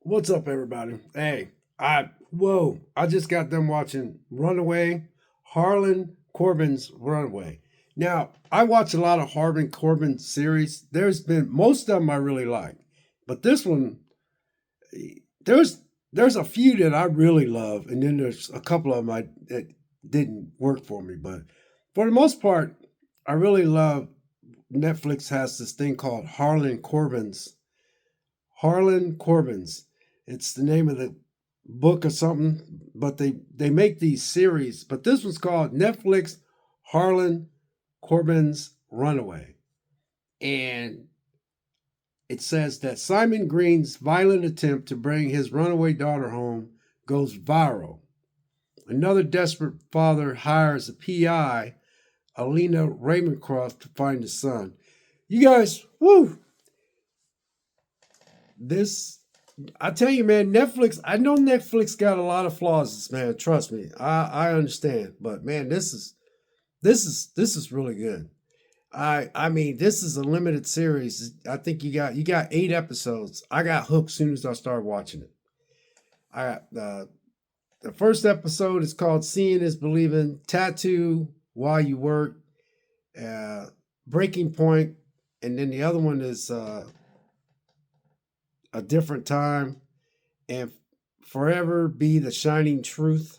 What's up, everybody? Hey, I just got done watching Runaway, Harlan Corbin's Runaway. Now, I watch a lot of Harlan Corbin series. There's been most of them I really like, but this one, there's there's a few that I really love, and then there's a couple of them that didn't work for me. But for the most part, I really love. Netflix has this thing called Harlan Corbin's. It's the name of the book or something, but they make these series. But this one's called Netflix Harlan Corbin's Runaway, and it says that Simon Green's violent attempt to bring his runaway daughter home goes viral. Another desperate father hires a PI, Alina Ravencroft, to find his son. You guys, woo! This I tell you, man, Netflix. I know Netflix got a lot of flaws, man. Trust me, I understand. But man, this is really good. I mean, this is a limited series. I think you got 8 episodes. I got hooked as soon as I started watching it. I the first episode is called "Seeing is Believing." Tattoo while you work. Uh, Breaking Point, and then the other one is a different time and forever be the shining truth.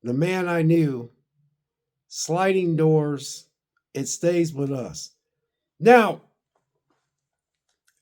The man I knew, sliding doors, it stays with us. Now,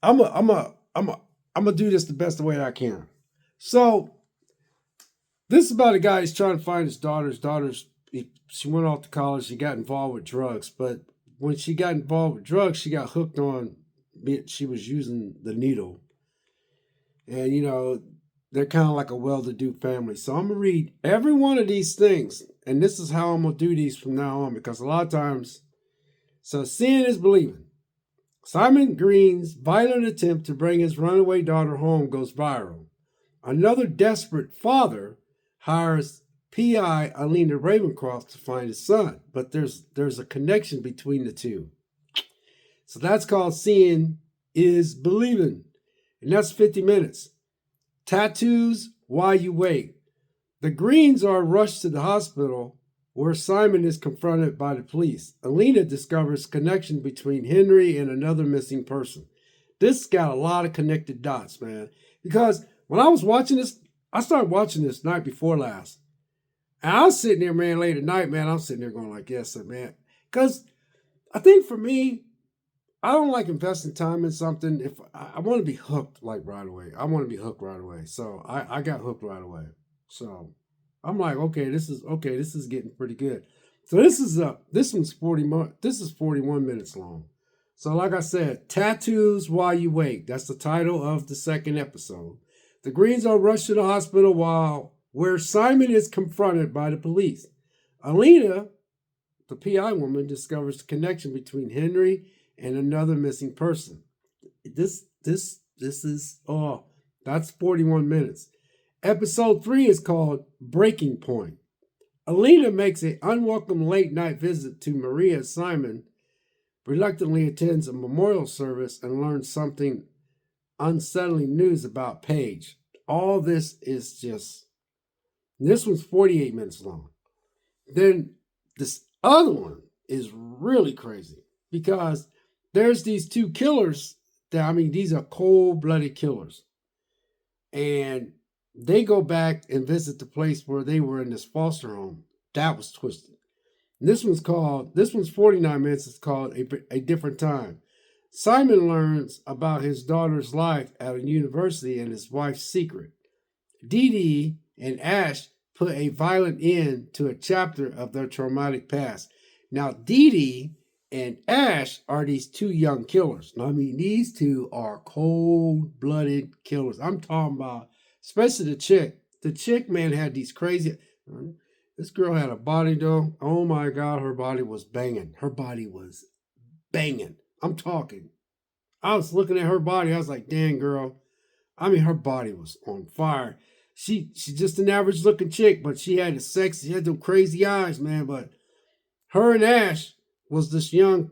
I'm gonna do this the best way I can. So this is about a guy who's trying to find his daughter. His daughter's she went off to college. She got involved with drugs, but when she got involved with drugs, she got hooked on. She was using the needle, and they're kind of like a well-to-do family. So I'm gonna read every one of these things, and this is how I'm gonna do these from now on because a lot of times, so seeing is believing. Simon Green's violent attempt to bring his runaway daughter home goes viral. Another desperate father hires PI Alina Ravencroft to find his son, but there's a connection between the two. So that's called seeing is believing, and that's 50 minutes. Tattoos while you wait. The Greens are rushed to the hospital where Simon is confronted by the police. Alina discovers connection between Henry and another missing person. This got a lot of connected dots, man. Because when I was watching this, I started watching this night before last. And I was sitting there, man, late at night, man. I'm sitting there going like, yes, sir, man. Because I think for me, I don't like investing time in something if I want to be hooked like right away. I want to be hooked right away. So I got hooked right away. So I'm like, okay, this is getting pretty good. So this one's 41 minutes long. So like I said, tattoos while you wait. That's the title of the second episode. The Greens are rushed to the hospital where Simon is confronted by the police. Alina, the PI woman, discovers the connection between Henry and another missing person. This is that's 41 minutes. Episode 3 is called Breaking Point. Alina makes an unwelcome late night visit to Maria. Simon reluctantly attends a memorial service and learns something unsettling news about Paige. All this is this one's 48 minutes long. Then this other one is really crazy because there's these two killers these are cold-blooded killers. And they go back and visit the place where they were in this foster home. That was twisted. And this one's 49 minutes. It's called A Different Time. Simon learns about his daughter's life at a university and his wife's secret. Dee Dee and Ash put a violent end to a chapter of their traumatic past. Now, Dee Dee and Ash are these two young killers. I mean, these two are cold-blooded killers. I'm talking about, especially the chick. The chick, man, had these crazy. This girl had a body, though. Oh my God, her body was banging. Her body was banging. I'm talking. I was looking at her body. I was like, dang, girl. I mean, her body was on fire. She's just an average looking chick, but she had she had them crazy eyes, man. But her and Ash was this young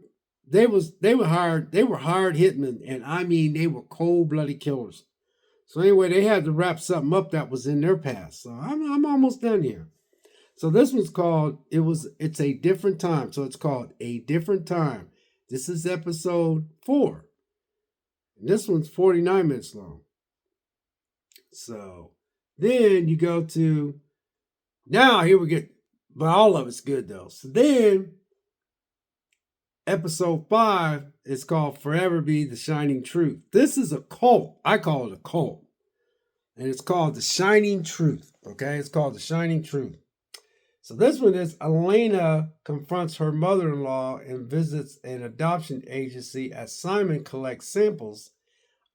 they were hired hitmen, and I mean they were cold-blooded killers. So anyway, they had to wrap something up that was in their past. So I'm almost done here. So this one's called it's a different time. So it's called A Different Time. This is episode 4. And this one's 49 minutes long. So then you go to now here we get, but all of it's good though. So then episode 5 is called Forever Be the Shining Truth. This is a cult. I call it a cult. And it's called The Shining Truth. Okay, it's called The Shining Truth. So this one is Elena confronts her mother-in-law and visits an adoption agency as Simon collects samples.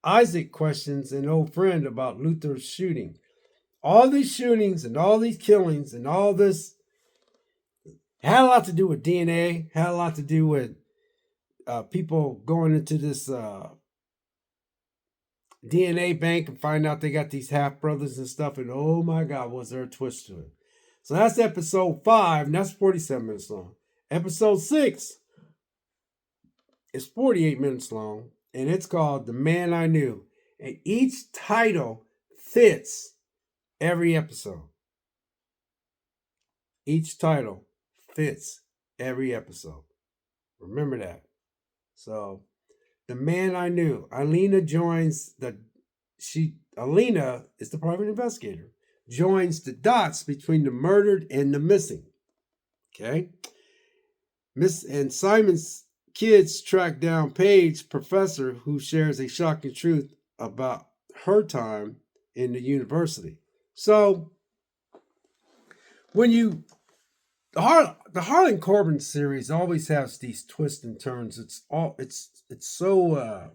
Isaac questions an old friend about Luther's shooting. All these shootings and all these killings and all this had a lot to do with DNA, had a lot to do with people going into this DNA bank and find out they got these half brothers and stuff. And oh my God, was there a twist to it? So that's episode 5, and that's 47 minutes long. Episode 6 is 48 minutes long, and it's called The Man I Knew. And each title fits every episode. Each title fits every episode. Remember that. So, The Man I Knew. Alina is the private investigator, joins the dots between the murdered and the missing. Okay? And Simon's kids track down Paige, professor, who shares a shocking truth about her time in the university. So, when the Harlan Coben series always has these twists and turns. It's so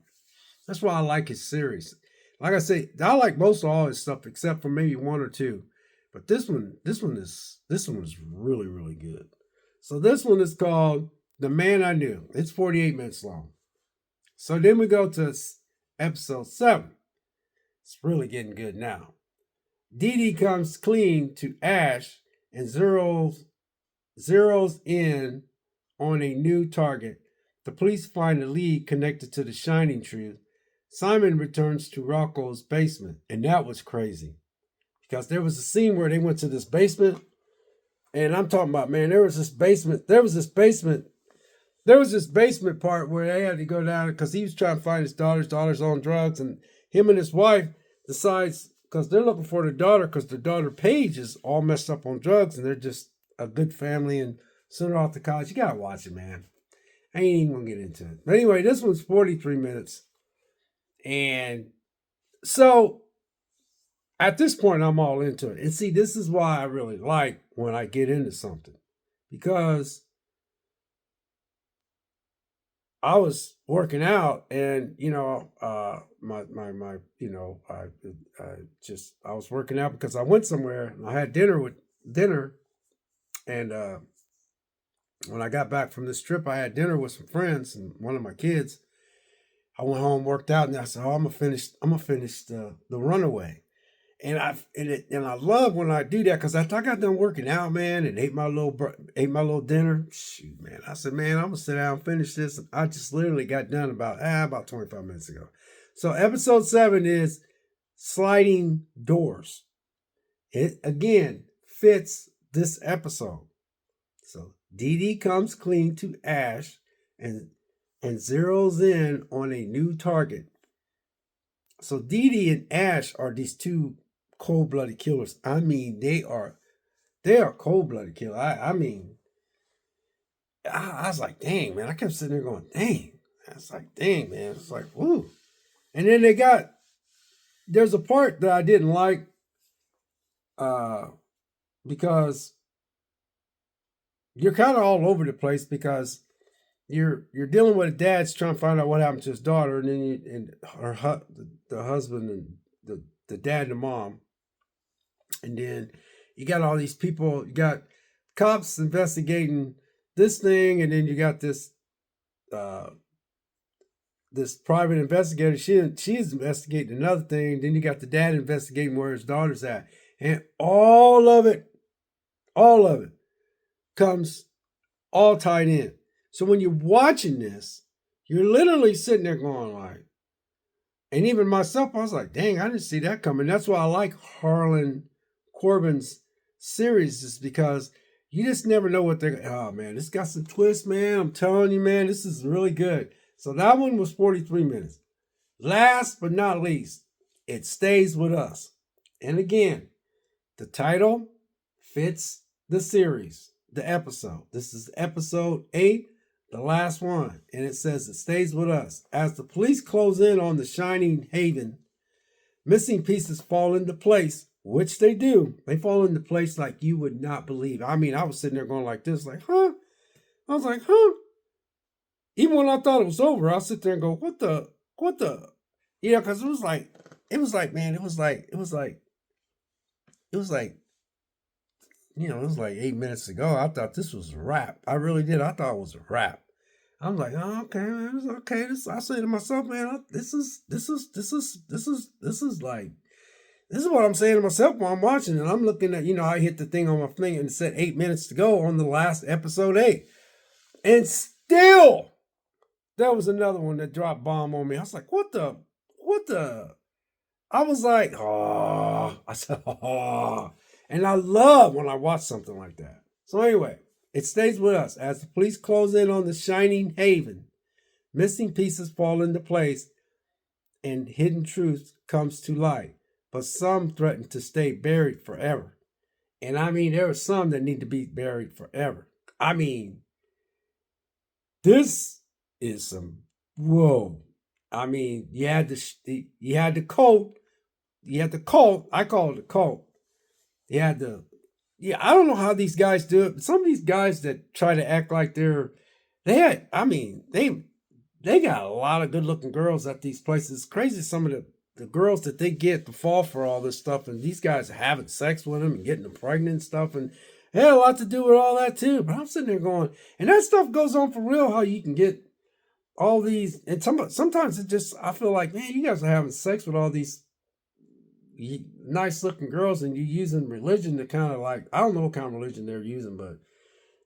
that's why I like his series. Like I say, I like most of all his stuff except for maybe one or two. But this one is really, really good. So this one is called The Man I Knew. It's 48 minutes long. So then we go to episode 7. It's really getting good now. Dee Dee comes clean to Ash and zeroes in on a new target. The police find a lead connected to the Shining Truth. Simon returns to Rocco's basement, and that was crazy. Because there was a scene where they went to this basement, and I'm talking about, man, there was this basement part where they had to go down because he was trying to find his daughter's on drugs, and him and his wife decides, because they're looking for their daughter, because their daughter Paige is all messed up on drugs, and they're just a good family, and send her off to college. You gotta watch it, man. I ain't even gonna get into it. But anyway, this one's 43 minutes. And so at this point, I'm all into it. And see, this is why I really like when I get into something. Because I was working out and, I was working out because I went somewhere and I had dinner. And when I got back from this trip, I had dinner with some friends and one of my kids. I went home, worked out, and I said, "Oh, I'm gonna finish the Runaway." And I love when I do that because after I got done working out, man, and ate my little dinner. Shoot, man, I said, man, I'm gonna sit down and finish this. And I just literally got done about 25 minutes ago. So episode 7 is sliding doors. It again fits this episode. So Dee Dee comes clean to Ash and zeroes in on a new target. So Dee Dee and Ash are these two cold-blooded killers. I mean, they are cold-blooded killers. I was like, dang, man. I kept sitting there going, dang. I was like, dang, man. It's like, woo. And then there's a part that I didn't like because you're kind of all over the place because you're dealing with a dad's trying to find out what happened to his daughter, and then the husband and the dad and the mom, and then you got all these people. You got cops investigating this thing, and then you got this private investigator. She's investigating another thing. Then you got the dad investigating where his daughter's at, and all of it comes all tied in. So when you're watching this, You're literally sitting there going like, and even myself, I was like, dang, I didn't see that coming. That's why I like Harlan Corbin's series, is because you just never know what they're. Oh man, this got some twists, man. I'm telling you, man, this is really good. So that one was 43 minutes. Last but not least, It Stays With Us. And again, the title fits the series, the episode. This is episode 8, the last one. And it says, It Stays With Us. As the police close in on the Shining Haven, missing pieces fall into place, which they do. They fall into place like you would not believe. I mean, I was sitting there going like this, like, huh? I was like, huh? Even when I thought it was over, I'll sit there and go, what the? You know, because it was like, man, it was like, you know, it was like 8 minutes ago. I thought this was a wrap. I really did. I thought it was a wrap. I'm like, oh, okay, man, it's okay. I say to myself, man, this is like, this is what I'm saying to myself while I'm watching it. I'm looking at, you know, I hit the thing on my thing and it said 8 minutes to go on the last episode 8. And still, there was another one that dropped bomb on me. I was like, what the? I was like, oh. I said, oh. And I love when I watch something like that. So anyway, It Stays With Us. As the police close in on the Shining Haven, missing pieces fall into place and hidden truth comes to light. But some threaten to stay buried forever. And I mean, there are some that need to be buried forever. I mean, this is some, whoa. I mean, you had the cult. I call it a cult. You had the, yeah, I don't know how these guys do it, but some of these guys that try to act like they got a lot of good looking girls at these places. It's crazy some of the girls that they get to fall for all this stuff, and these guys are having sex with them and getting them pregnant and stuff, and it had a lot to do with all that too. But I'm sitting there going, and that stuff goes on for real, how you can get all these, and sometimes it just, I feel like, man, you guys are having sex with all these nice looking girls and you're using religion to kind of like, I don't know what kind of religion they're using, but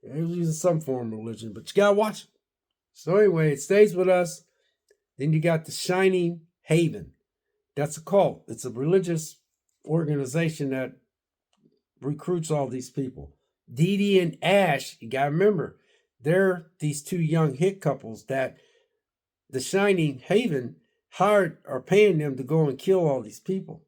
they're using some form of religion, but you gotta watch it. So anyway, It Stays With Us. Then you got the Shining Haven. That's a cult. It's a religious organization that recruits all these people. Dee Dee and Ash, you gotta remember, they're these two young hit couples that the Shining Haven hired or paying them to go and kill all these people.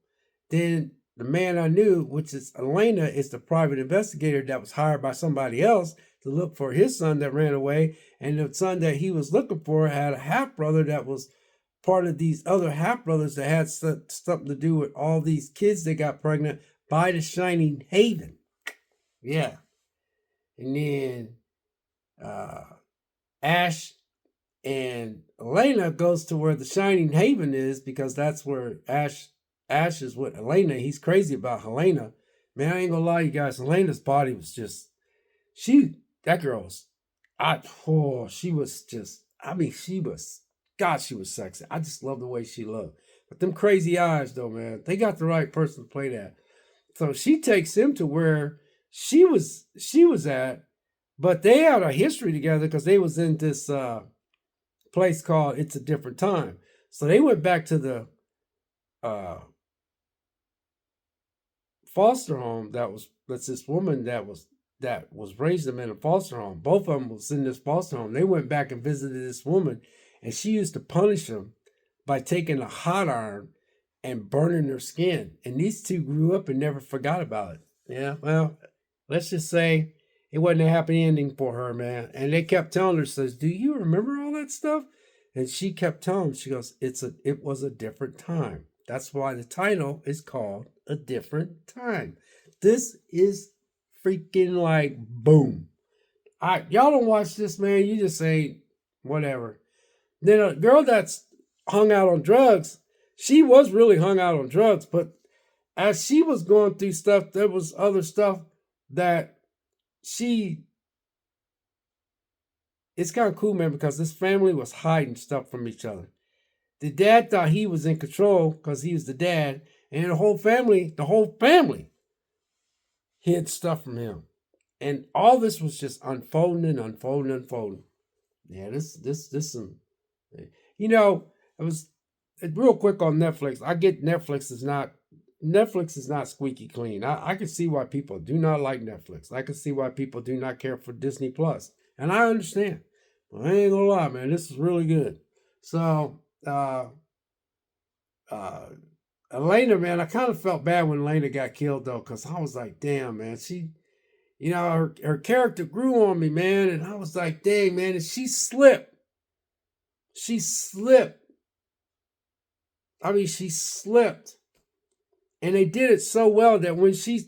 Then the man I knew, which is Elena, is the private investigator that was hired by somebody else to look for his son that ran away. And the son that he was looking for had a half brother that was part of these other half brothers that had something to do with all these kids that got pregnant by the Shining Haven. Yeah. And then Ash and Elena goes to where the Shining Haven is, because that's where Ash is with Elena. He's crazy about Helena. Man, I ain't gonna lie, you guys. Helena's body was just, that girl was, she was just, I mean, she was sexy. I just love the way she looked. But them crazy eyes, though, man, they got the right person to play that. So she takes him to where she was at, but they had a history together because they was in this place called It's a Different Time. So they went back to the foster home that's this woman that was raised them in a foster home. Both of them was in this foster home. They went back and visited this woman, and she used to punish them by taking a hot iron and burning their skin. And these two grew up and never forgot about it. Yeah, well, let's just say it wasn't a happy ending for her, man. And they kept telling her, says, do you remember all that stuff? And she kept telling them, she goes, it was a different time. That's why the title is called A Different Time. This is freaking like boom. Y'all don't watch this, man. You just say whatever. Then a girl that's hung out on drugs, she was really hung out on drugs, but as she was going through stuff, there was other stuff that it's kind of cool, man, because this family was hiding stuff from each other. The dad thought he was in control because he was the dad, and the whole family hid stuff from him. And all this was just unfolding. Yeah, this some You know, it was real quick on Netflix. I get Netflix is not squeaky clean. I can see why people do not like Netflix. I can see why people do not care for Disney Plus, and I understand. But I ain't gonna lie, man, this is really good. So, uh, Elena, man, I kind of felt bad when Elena got killed though, because I was like, damn, man, her character grew on me, man, and I was like, dang, man, and she slipped. She slipped. I mean, she slipped, and they did it so well that when she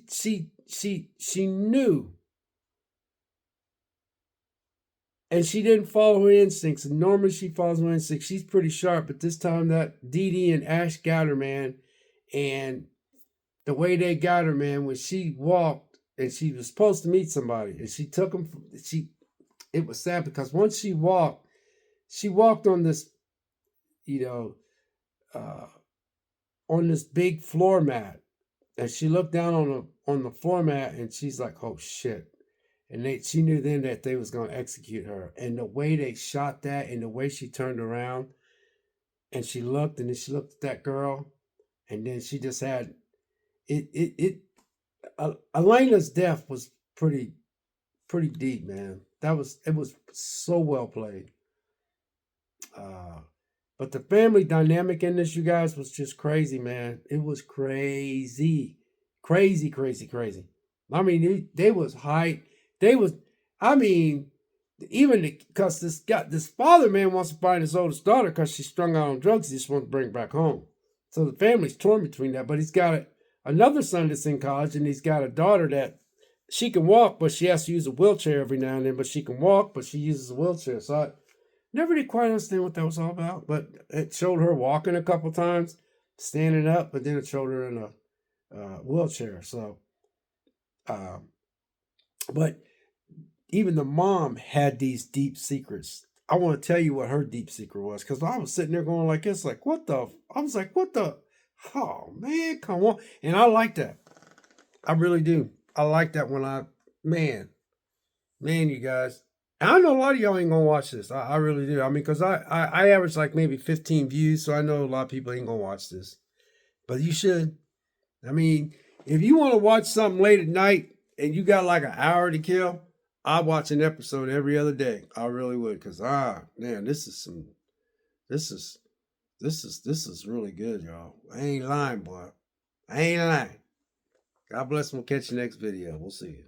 knew, and she didn't follow her instincts. And normally she follows her instincts. She's pretty sharp, but this time that Dee Dee and Ash got her, man, and the way they got her, man, when she walked and she was supposed to meet somebody, and she took them. It was sad because once she walked on this, you know, uh, on this big floor mat, and she looked down on the floor mat, and she's like, "Oh shit!" And she knew then that they was gonna execute her. And the way they shot that, and the way she turned around, and she looked, and then she looked at that girl, and then she just had it. Elena's death was pretty deep, man. It was so well played. Uh, but the family dynamic in this, you guys, was just crazy, man. It was crazy, crazy, crazy, crazy. I mean, they was hype. They was, I mean, even because this father man wants to find his oldest daughter because she's strung out on drugs. He just wants to bring her back home. So the family's torn between that. But he's got another son that's in college, and he's got a daughter that she can walk, but she has to use a wheelchair every now and then. But she can walk, but she uses a wheelchair. So I never did quite understand what that was all about. But it showed her walking a couple times, standing up, but then it showed her in a wheelchair. So, um, but even the mom had these deep secrets. I want to tell you what her deep secret was because I was sitting there going like this, like, what the? I was like, what the? Oh, man, come on. And I like that. I really do. I like that when man, you guys. And I know a lot of y'all ain't going to watch this. I really do. I mean, because I average like maybe 15 views, so I know a lot of people ain't going to watch this. But you should. I mean, if you want to watch something late at night and you got like an hour to kill, I watch an episode every other day. I really would, cause man, this is this is really good, y'all. I ain't lying, boy. I ain't lying. God bless. We'll catch you next video. We'll see you.